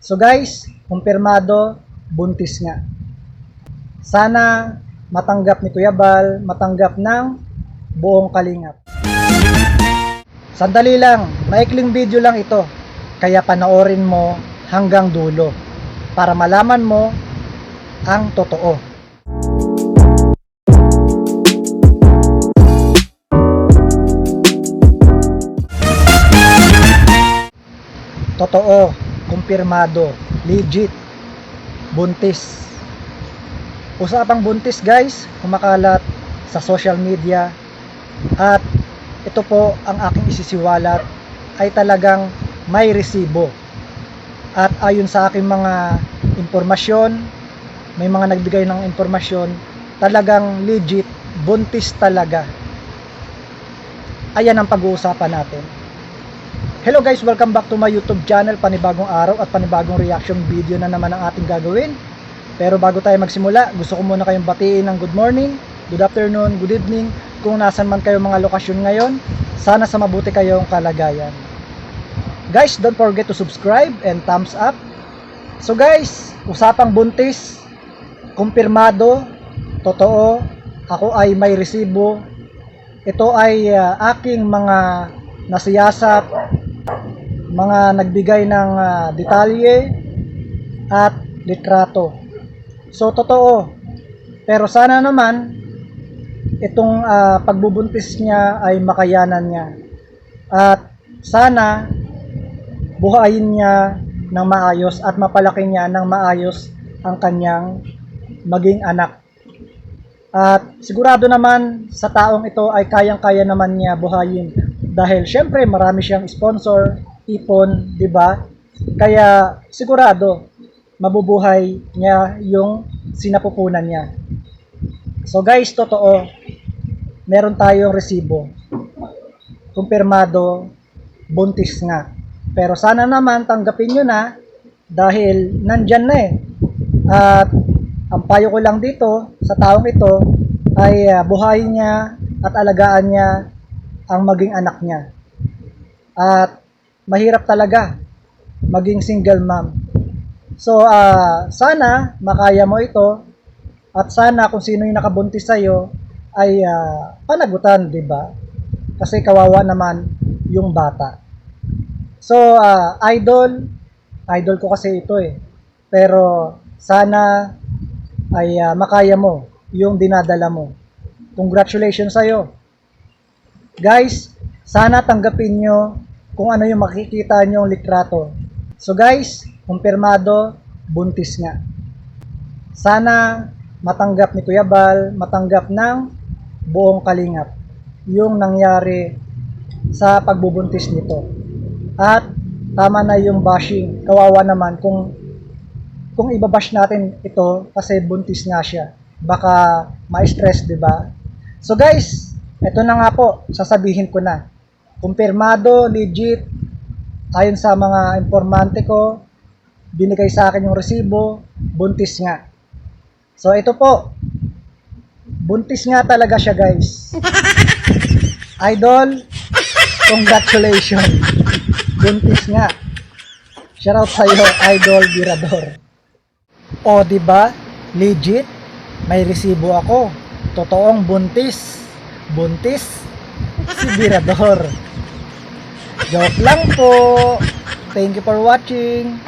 So guys, kumpirmado, buntis nga. Sana matanggap ni Kuya Bal, matanggap ng buong Kalingap. Sandali lang, maikling video lang ito. Kaya panoorin mo hanggang dulo para malaman mo ang totoo. Totoo, kumpirmado, legit, buntis. Usapang buntis guys, kumakalat sa social media at ito po ang aking isisiwalat ay talagang may resibo. At ayon sa aking mga impormasyon, may mga nagbigay ng impormasyon, talagang legit, buntis talaga. Ayan ang pag-uusapan natin. Hello guys, welcome back to my YouTube channel. Panibagong araw at panibagong reaction video na naman ang ating gagawin. Pero bago tayo magsimula, gusto ko muna kayong batiin ng good morning, good afternoon, good evening. Kung nasan man kayo mga lokasyon ngayon, sana sa mabuti kayong kalagayan. Guys, don't forget to subscribe and thumbs up. So guys, usapang buntis, kumpirmado, totoo, ako ay may resibo. Ito ay aking mga nasiyasat, mga nagbigay ng detalye at litrato. So totoo, pero sana naman itong pagbubuntis niya ay makayanan niya at sana buhayin niya ng maayos at mapalaki niya ng maayos ang kanyang maging anak. At sigurado naman sa taong ito ay kayang-kaya naman niya buhayin dahil syempre marami siyang sponsor, ipon, 'di ba? Kaya sigurado mabubuhay niya yung sinapupunan niya. So guys, totoo, meron tayong resibo. Kumpirmado, buntis nga. Pero sana naman tanggapin nyo na dahil nandyan na eh. At ang payo ko lang dito sa taong ito ay buhayin niya at alagaan niya ang maging anak niya. At mahirap talaga maging single mom. So sana makaya mo ito at sana kung sino yung nakabuntis sa'yo ay panagutan, di ba? Kasi kawawa naman yung bata. So idol ko kasi ito eh. Pero sana ay makaya mo yung dinadala mo. Congratulations sa'yo. Guys, sana tanggapin nyo kung ano yung makikita nyo yung litrato. So guys, kumpirmado, buntis nga. Sana matanggap ni Kuya Bal, matanggap ng buong Kalingap yung nangyari sa pagbubuntis nito. At tama na yung bashing. Kawawa naman kung ibabash natin ito kasi buntis nga siya. Baka ma-stress, 'di ba? So guys, ito na nga po, sasabihin ko na. Kumpirmado, legit, ayon sa mga informante ko, binigay sa akin yung resibo, buntis nga. So ito po, buntis nga talaga siya guys. Idol, congratulations. Buntis nga. Shoutout sa iyo, Idol Birador. O di ba? Legit, may resibo ako. Totoong buntis. Buntis si Birador. Joke lang po. Thank you for watching.